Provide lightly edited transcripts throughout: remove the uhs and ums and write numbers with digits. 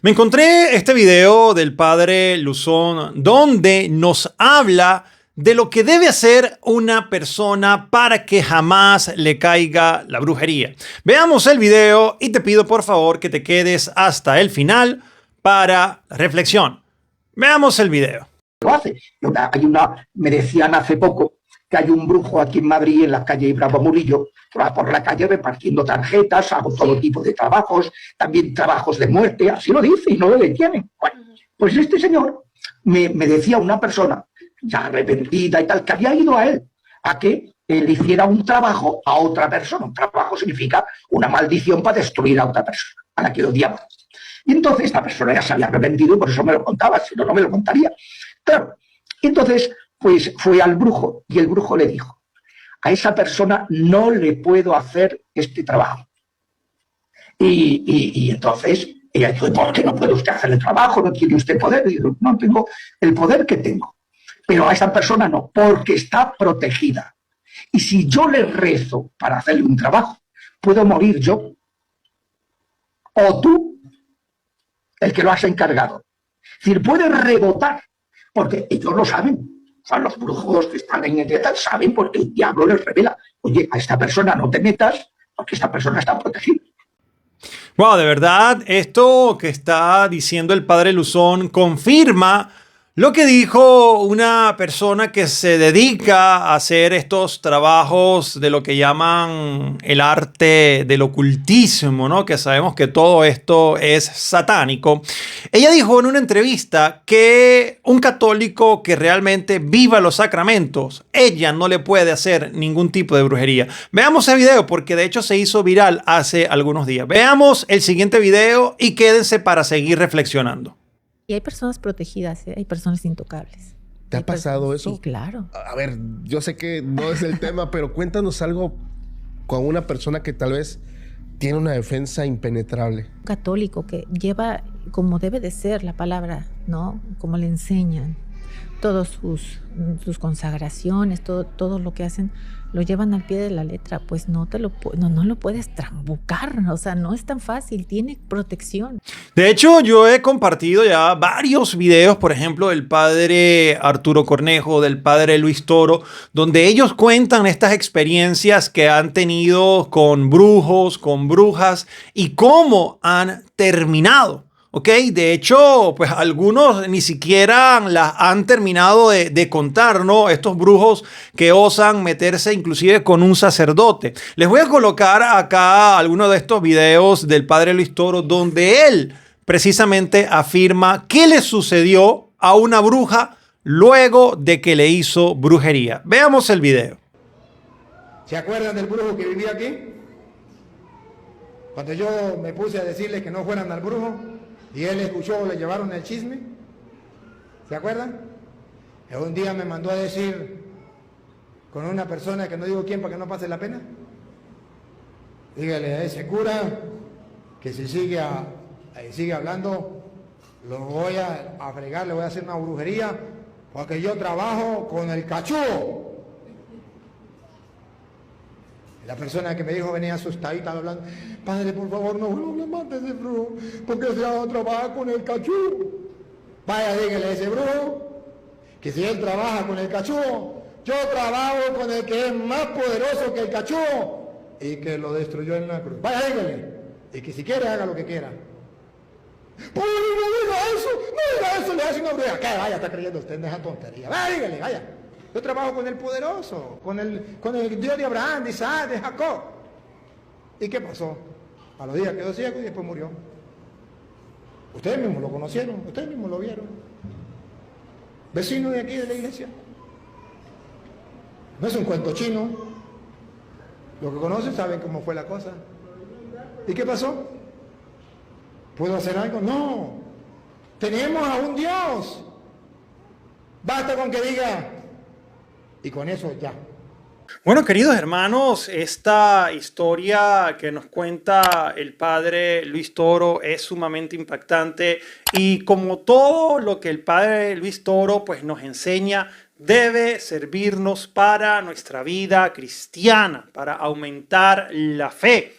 Me encontré este video del padre Luzón donde nos habla de lo que debe hacer una persona para que jamás le caiga la brujería. Veamos el video y te pido por favor que te quedes hasta el final para reflexión. Veamos el video. Lo hace. Me decían hace poco que hay un brujo aquí en Madrid, en la calle Bravo Murillo, que va por la calle repartiendo tarjetas, hago todo tipo de trabajos, también trabajos de muerte, así lo dice y no lo detienen. Bueno, pues este señor me decía una persona, ya arrepentida y tal, que había ido a él a que le hiciera un trabajo a otra persona. Un trabajo significa una maldición para destruir a otra persona, a la que odiaba. Y entonces esta persona ya se había arrepentido y por eso me lo contaba, si no, no me lo contaría. Claro, entonces pues fue al brujo y el brujo le dijo, a esa persona no le puedo hacer este trabajo. Y entonces ella dijo, ¿por qué no puede usted hacer el trabajo? ¿No tiene usted poder? Y dijo, no tengo el poder que tengo, pero a esa persona no, porque está protegida. Y si yo le rezo para hacerle un trabajo, puedo morir yo o tú, el que lo has encargado. Es decir, puede rebotar, porque ellos lo saben. O sea, los brujos que están en el tal saben porque el diablo les revela, oye, a esta persona no te metas porque esta persona está protegida. Wow, de verdad, esto que está diciendo el padre Luzón confirma lo que dijo una persona que se dedica a hacer estos trabajos de lo que llaman el arte del ocultismo, ¿no? Que sabemos que todo esto es satánico. Ella dijo en una entrevista que un católico que realmente viva los sacramentos, ella no le puede hacer ningún tipo de brujería. Veamos el video porque de hecho se hizo viral hace algunos días. Veamos el siguiente video y quédense para seguir reflexionando. Y hay personas protegidas, ¿eh? Hay personas intocables. ¿Te ha pasado eso? Sí, claro. A ver, yo sé que no es el tema, pero cuéntanos algo con una persona que tal vez tiene una defensa impenetrable. Un católico que lleva como debe de ser la palabra, ¿no? Como le enseñan. Todos sus consagraciones, todo lo que hacen, lo llevan al pie de la letra. Pues no lo puedes trambucar. O sea, no es tan fácil. Tiene protección. De hecho, yo he compartido ya varios videos, por ejemplo, del padre Arturo Cornejo, del padre Luis Toro, donde ellos cuentan estas experiencias que han tenido con brujos, con brujas y cómo han terminado. ¿Ok? De hecho, pues algunos ni siquiera las han terminado de contar, ¿no? Estos brujos que osan meterse inclusive con un sacerdote. Les voy a colocar acá algunos de estos videos del padre Luis Toro donde él precisamente afirma qué le sucedió a una bruja luego de que le hizo brujería. Veamos el video. ¿Se acuerdan del brujo que vivía aquí? Cuando yo me puse a decirle que no fueran al brujo y él escuchó, le llevaron el chisme. ¿Se acuerdan? Y un día me mandó a decir con una persona que no digo quién para que no pase la pena. Dígale a ese cura que si sigue hablando, lo voy a fregar, le voy a hacer una brujería porque yo trabajo con el cachú. La persona que me dijo venía asustadita hablando, padre, por favor, no le mates ese brujo, porque ese trabaja con el cachú. Vaya, dígale a ese brujo que si él trabaja con el cachú, yo trabajo con el que es más poderoso que el cachú y que lo destruyó en la cruz. Vaya, dígale, y que si quiere haga lo que quiera. ¡Pues no diga eso, le hace una bruja! ¿Qué? Vaya, está creyendo usted en esa tontería. Vaya, dígale, vaya. Yo trabajo con el poderoso, con el Dios de Abraham, de Isaac, de Jacob. ¿Y qué pasó? A los días quedó ciego y después murió. Ustedes mismos lo conocieron, ustedes mismos lo vieron. Vecino de aquí de la iglesia. No es un cuento chino. Los que conocen saben cómo fue la cosa. ¿Y qué pasó? ¿Puedo hacer algo? No. Tenemos a un Dios. Basta con que diga. Y con eso ya. Bueno, queridos hermanos, esta historia que nos cuenta el padre Luis Toro es sumamente impactante y como todo lo que el padre Luis Toro pues, nos enseña, debe servirnos para nuestra vida cristiana, para aumentar la fe.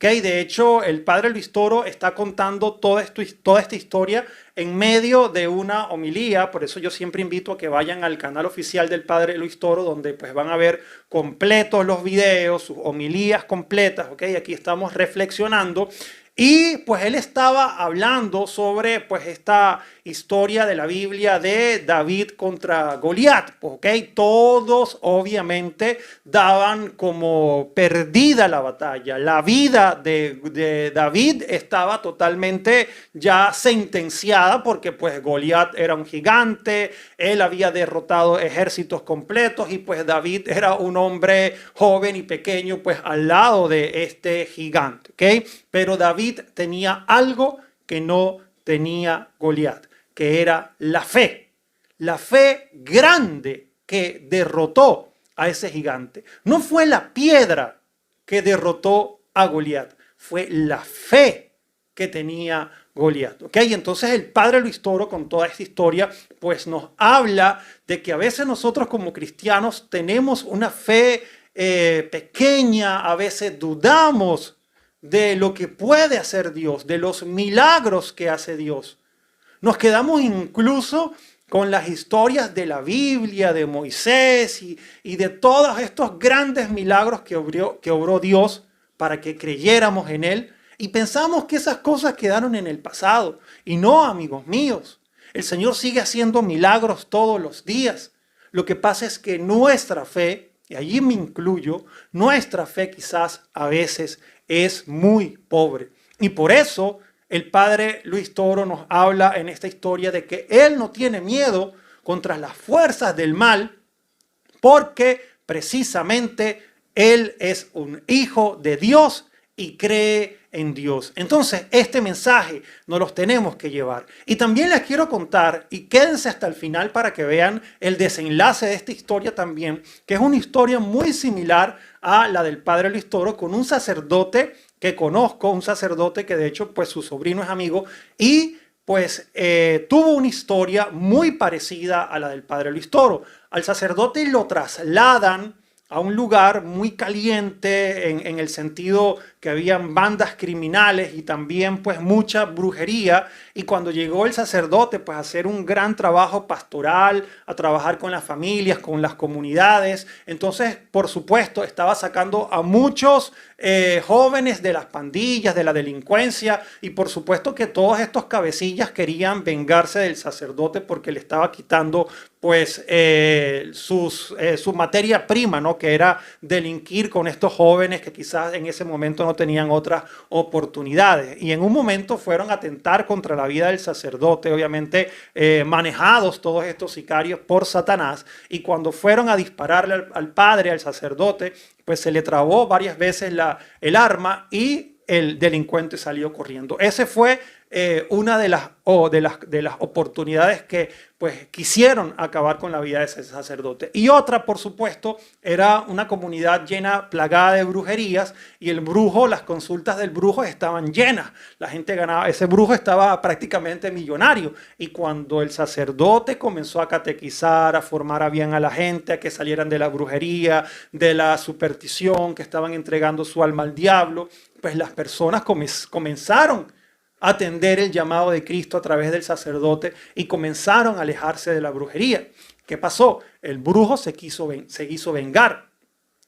¿ok? De hecho, el padre Luis Toro está contando toda esta historia en medio de una homilía. Por eso yo siempre invito a que vayan al canal oficial del padre Luis Toro, donde pues van a ver completos los videos, sus homilías completas, ¿ok? Aquí estamos reflexionando. Y pues él estaba hablando sobre pues esta historia de la Biblia de David contra Goliat, ¿ok? Todos obviamente daban como perdida la batalla. La vida de David estaba totalmente ya sentenciada porque pues Goliat era un gigante, él había derrotado ejércitos completos y pues David era un hombre joven y pequeño pues al lado de este gigante, ¿ok? Pero David tenía algo que no tenía Goliat, que era la fe grande que derrotó a ese gigante. No fue la piedra que derrotó a Goliat, fue la fe que tenía Goliat, ¿ok? Y entonces el padre Luis Toro con toda esta historia pues nos habla de que a veces nosotros como cristianos tenemos una fe pequeña, a veces dudamos de lo que puede hacer Dios, de los milagros que hace Dios. Nos quedamos incluso con las historias de la Biblia, de Moisés y de todos estos grandes milagros que obró Dios para que creyéramos en Él. Y pensamos que esas cosas quedaron en el pasado. Y no, amigos míos, el Señor sigue haciendo milagros todos los días. Lo que pasa es que nuestra fe, y allí me incluyo, nuestra fe quizás a veces es muy pobre. Y por eso el padre Luis Toro nos habla en esta historia de que él no tiene miedo contra las fuerzas del mal porque precisamente él es un hijo de Dios y cree en Dios. Entonces, este mensaje nos los tenemos que llevar. Y también les quiero contar, y quédense hasta el final para que vean el desenlace de esta historia también, que es una historia muy similar a la del padre Luis Toro, con un sacerdote que conozco, un sacerdote que de hecho pues su sobrino es amigo, y pues tuvo una historia muy parecida a la del padre Luis Toro. Al sacerdote lo trasladan a un lugar muy caliente en el sentido que habían bandas criminales y también pues mucha brujería. Y cuando llegó el sacerdote pues a hacer un gran trabajo pastoral, a trabajar con las familias, con las comunidades, entonces por supuesto estaba sacando a muchos jóvenes de las pandillas, de la delincuencia, y por supuesto que todos estos cabecillas querían vengarse del sacerdote porque le estaba quitando pues su materia prima, ¿no? Que era delinquir con estos jóvenes que quizás en ese momento no tenían otras oportunidades. Y en un momento fueron a atentar contra la vida del sacerdote, obviamente manejados todos estos sicarios por Satanás. Y cuando fueron a dispararle al padre, al sacerdote, pues se le trabó varias veces el arma y el delincuente salió corriendo. Ese fue una de las oportunidades que pues quisieron acabar con la vida de ese sacerdote. Y otra, por supuesto, era una comunidad llena, plagada de brujerías, y el brujo, las consultas del brujo estaban llenas. La gente ganaba, ese brujo estaba prácticamente millonario. Y cuando el sacerdote comenzó a catequizar, a formar a bien a la gente, a que salieran de la brujería, de la superstición, que estaban entregando su alma al diablo, pues las personas comenzaron a atender el llamado de Cristo a través del sacerdote y comenzaron a alejarse de la brujería. ¿Qué pasó? El brujo se quiso vengar,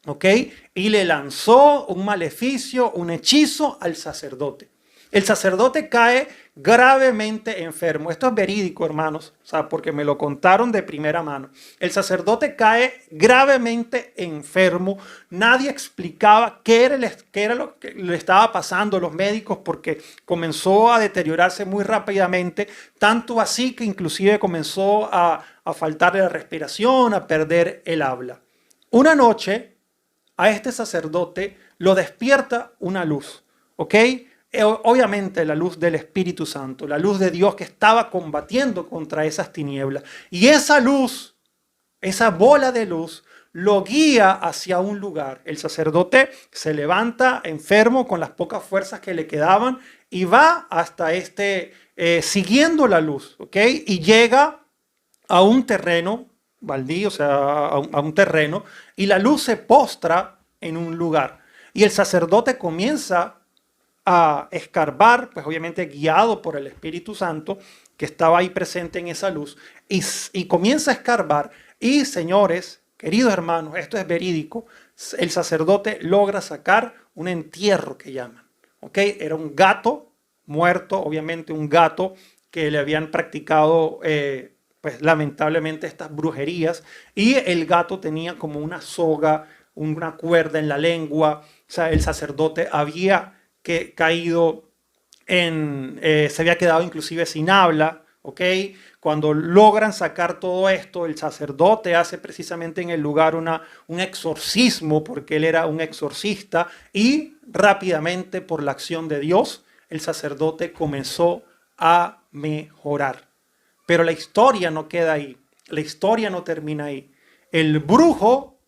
¿ok? Y le lanzó un maleficio, un hechizo al sacerdote. El sacerdote cae gravemente enfermo. Esto es verídico, hermanos, o sea, porque me lo contaron de primera mano. El sacerdote cae gravemente enfermo. Nadie explicaba qué era lo que le estaba pasando a los médicos porque comenzó a deteriorarse muy rápidamente, tanto así que inclusive comenzó a faltarle la respiración, a perder el habla. Una noche a este sacerdote lo despierta una luz, ¿ok? Obviamente la luz del Espíritu Santo, la luz de Dios que estaba combatiendo contra esas tinieblas. Y esa luz, esa bola de luz, lo guía hacia un lugar. El sacerdote se levanta enfermo con las pocas fuerzas que le quedaban y va hasta siguiendo la luz, ¿ok? Y llega a un terreno baldío, o sea, a un terreno, y la luz se postra en un lugar. Y el sacerdote comienza a escarbar, pues obviamente guiado por el Espíritu Santo que estaba ahí presente en esa luz, y comienza a escarbar. Y señores, queridos hermanos, esto es verídico, el sacerdote logra sacar un entierro que llaman. ¿Ok? Era un gato muerto, obviamente un gato que le habían practicado, pues lamentablemente, estas brujerías, y el gato tenía como una soga, una cuerda en la lengua. O sea, el sacerdote había caído se había quedado inclusive sin habla. ¿Ok? Cuando logran sacar todo esto, el sacerdote hace precisamente en el lugar un exorcismo, porque él era un exorcista, y rápidamente, por la acción de Dios, el sacerdote comenzó a mejorar. Pero la historia no queda ahí, la historia no termina ahí. El brujo,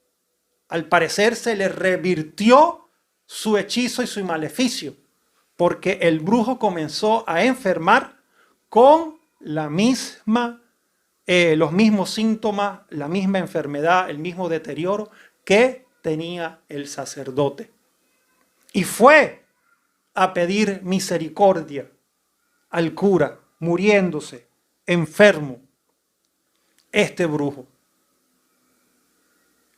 al parecer, se le revirtió su hechizo y su maleficio, porque el brujo comenzó a enfermar con los mismos síntomas, la misma enfermedad, el mismo deterioro que tenía el sacerdote. Y fue a pedir misericordia al cura, muriéndose, enfermo, este brujo.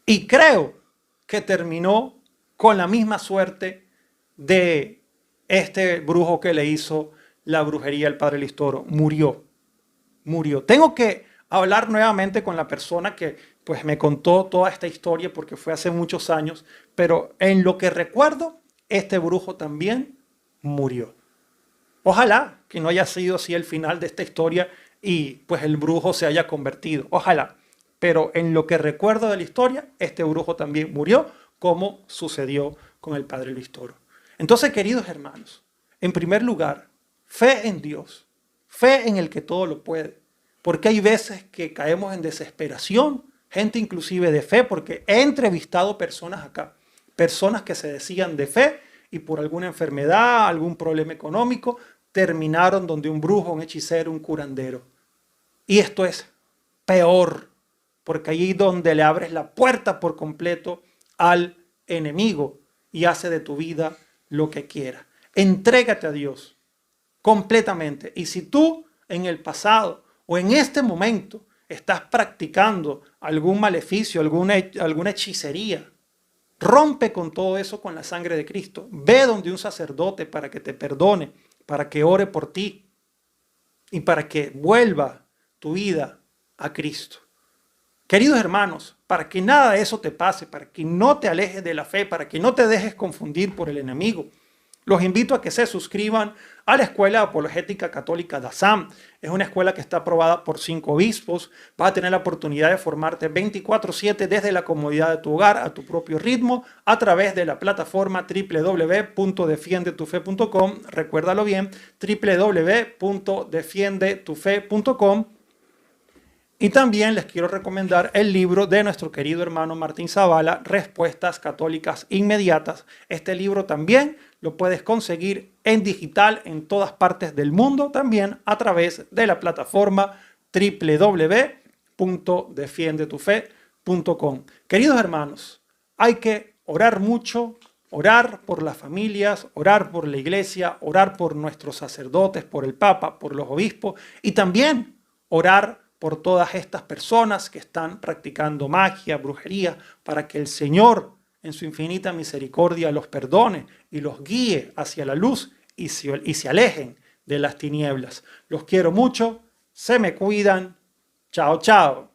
Y creo que terminó con la misma suerte de este brujo que le hizo la brujería al padre Listoro. Murió. Tengo que hablar nuevamente con la persona que pues me contó toda esta historia, porque fue hace muchos años, pero en lo que recuerdo, este brujo también murió. Ojalá que no haya sido así el final de esta historia y pues el brujo se haya convertido. Ojalá. Pero en lo que recuerdo de la historia, este brujo también murió, como sucedió con el padre Listoro. Entonces, queridos hermanos, en primer lugar, fe en Dios. Fe en el que todo lo puede, porque hay veces que caemos en desesperación, gente inclusive de fe, porque he entrevistado personas acá, personas que se decían de fe y por alguna enfermedad, algún problema económico, terminaron donde un brujo, un hechicero, un curandero. Y esto es peor, porque allí es donde le abres la puerta por completo al enemigo y hace de tu vida lo que quiera. Entrégate a Dios completamente. Y si tú en el pasado o en este momento estás practicando algún maleficio, alguna hechicería, rompe con todo eso con la sangre de Cristo. Ve donde un sacerdote para que te perdone, para que ore por ti y para que vuelva tu vida a Cristo. Queridos hermanos, para que nada de eso te pase, para que no te alejes de la fe, para que no te dejes confundir por el enemigo, los invito a que se suscriban a la Escuela Apologética Católica DASAM. Es una escuela que está aprobada por 5 obispos. Vas a tener la oportunidad de formarte 24/7 desde la comodidad de tu hogar, a tu propio ritmo, a través de la plataforma www.defiendetufe.com. Recuérdalo bien, www.defiendetufe.com. Y también les quiero recomendar el libro de nuestro querido hermano Martín Zavala, Respuestas Católicas Inmediatas. Este libro también lo puedes conseguir en digital en todas partes del mundo, también a través de la plataforma www.defiendetufe.com. Queridos hermanos, hay que orar mucho, orar por las familias, orar por la iglesia, orar por nuestros sacerdotes, por el Papa, por los obispos y también orar por todas estas personas que están practicando magia, brujería, para que el Señor en su infinita misericordia los perdone y los guíe hacia la luz y se alejen de las tinieblas. Los quiero mucho, se me cuidan. Chao, chao.